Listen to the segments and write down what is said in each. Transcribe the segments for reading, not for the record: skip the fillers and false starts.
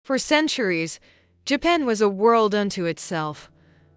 For centuries, Japan was a world unto itself,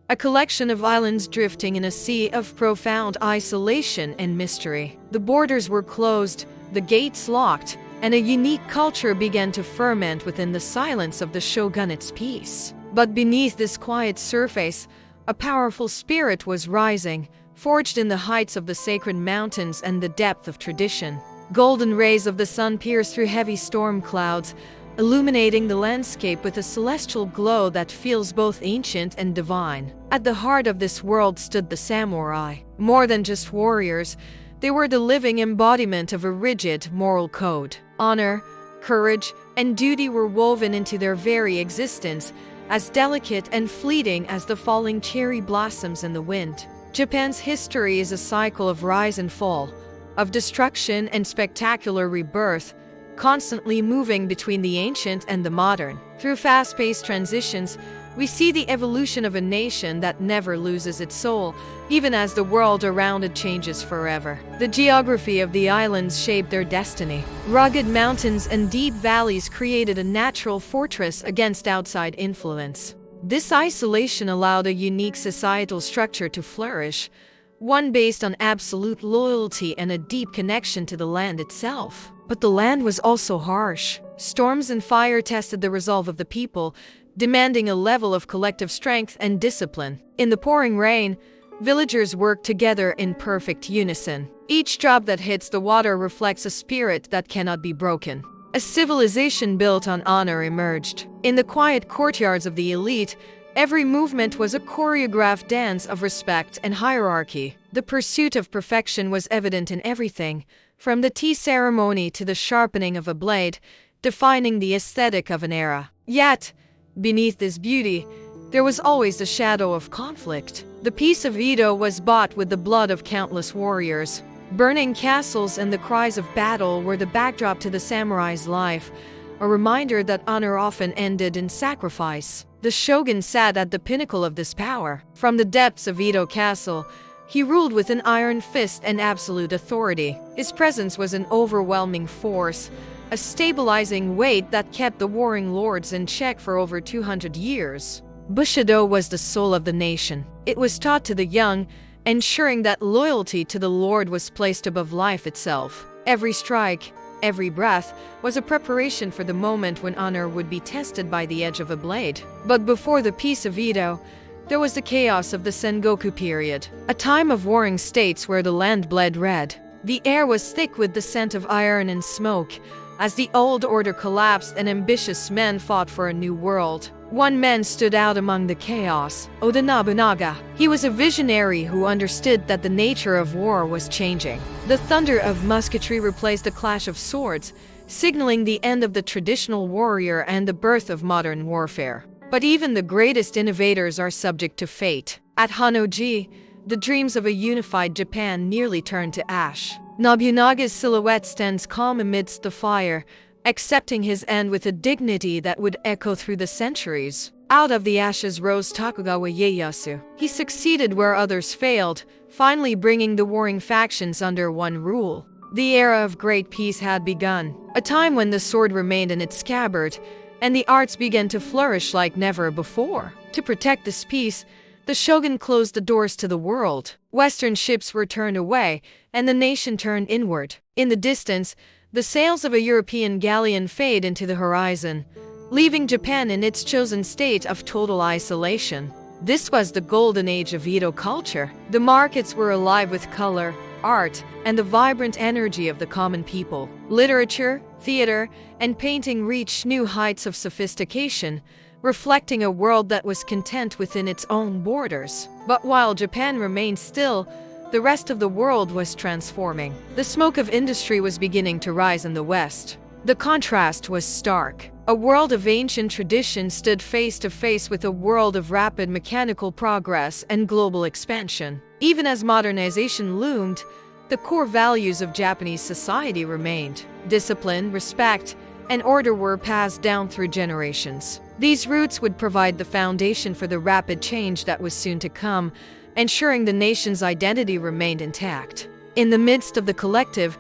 a collection of islands drifting in a sea of profound isolation and mystery. The borders were closed, the gates locked, and a unique culture began to ferment within the silence of the shogunate's peace. But beneath this quiet surface, a powerful spirit was rising, forged in the heights of the sacred mountains and the depth of tradition. Golden rays of the sun pierced through heavy storm clouds, illuminating the landscape with a celestial glow that feels both ancient and divine. At the heart of this world stood the samurai. More than just warriors, they were the living embodiment of a rigid moral code. Honor, courage, and duty were woven into their very existence, as delicate and fleeting as the falling cherry blossoms in the wind. Japan's history is a cycle of rise and fall, of destruction and spectacular rebirth, constantly moving between the ancient and the modern. Through fast-paced transitions, we see the evolution of a nation that never loses its soul, even as the world around it changes forever. The geography of the islands shaped their destiny. Rugged mountains and deep valleys created a natural fortress against outside influence. This isolation allowed a unique societal structure to flourish, one based on absolute loyalty and a deep connection to the land itself. But the land was also harsh. Storms and fire tested the resolve of the people, demanding a level of collective strength and discipline. In the pouring rain, villagers worked together in perfect unison. Each drop that hits the water reflects a spirit that cannot be broken. A civilization built on honor emerged. In the quiet courtyards of the elite, every movement was a choreographed dance of respect and hierarchy. The pursuit of perfection was evident in everything, from the tea ceremony to the sharpening of a blade, defining the aesthetic of an era. Yet, beneath this beauty, there was always the shadow of conflict. The peace of Edo was bought with the blood of countless warriors. Burning castles and the cries of battle were the backdrop to the samurai's life, a reminder that honor often ended in sacrifice. The shogun sat at the pinnacle of this power. From the depths of Edo Castle, he ruled with an iron fist and absolute authority. His presence was an overwhelming force, a stabilizing weight that kept the warring lords in check for over 200 years. Bushido was the soul of the nation. It was taught to the young, ensuring that loyalty to the lord was placed above life itself. Every strike, every breath, was a preparation for the moment when honor would be tested by the edge of a blade. But before the peace of Edo, there was the chaos of the Sengoku period, a time of warring states where the land bled red. The air was thick with the scent of iron and smoke, as the old order collapsed and ambitious men fought for a new world. One man stood out among the chaos: Oda Nobunaga. He was a visionary who understood that the nature of war was changing. The thunder of musketry replaced the clash of swords, signaling the end of the traditional warrior and the birth of modern warfare. But even the greatest innovators are subject to fate. At Honnoji, the dreams of a unified Japan nearly turned to ash. Nobunaga's silhouette stands calm amidst the fire, accepting his end with a dignity that would echo through the centuries. Out of the ashes rose Tokugawa Ieyasu. He succeeded where others failed, finally bringing the warring factions under one rule. The era of great peace had begun, a time when the sword remained in its scabbard, and the arts began to flourish like never before. To protect this peace, the shogun closed the doors to the world. Western ships were turned away, and the nation turned inward. In the distance, the sails of a European galleon fade into the horizon, leaving Japan in its chosen state of total isolation. This was the golden age of Edo culture. The markets were alive with color, art, and the vibrant energy of the common people. Literature, theater, and painting reached new heights of sophistication, reflecting a world that was content within its own borders. But while Japan remained still, the rest of the world was transforming. The smoke of industry was beginning to rise in the West. The contrast was stark. A world of ancient tradition stood face to face with a world of rapid mechanical progress and global expansion. Even as modernization loomed, the core values of Japanese society remained. Discipline, respect, and order were passed down through generations. These roots would provide the foundation for the rapid change that was soon to come, ensuring the nation's identity remained intact. In the midst of the collective,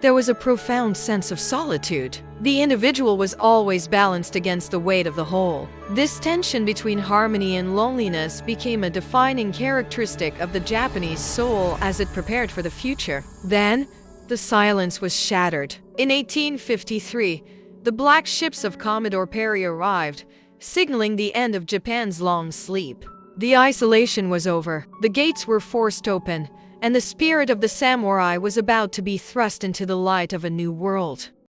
there was a profound sense of solitude. The individual was always balanced against the weight of the whole. This tension between harmony and loneliness became a defining characteristic of the Japanese soul as it prepared for the future. Then, the silence was shattered. In 1853, the black ships of Commodore Perry arrived, signaling the end of Japan's long sleep. The isolation was over, the gates were forced open, and the spirit of the samurai was about to be thrust into the light of a new world.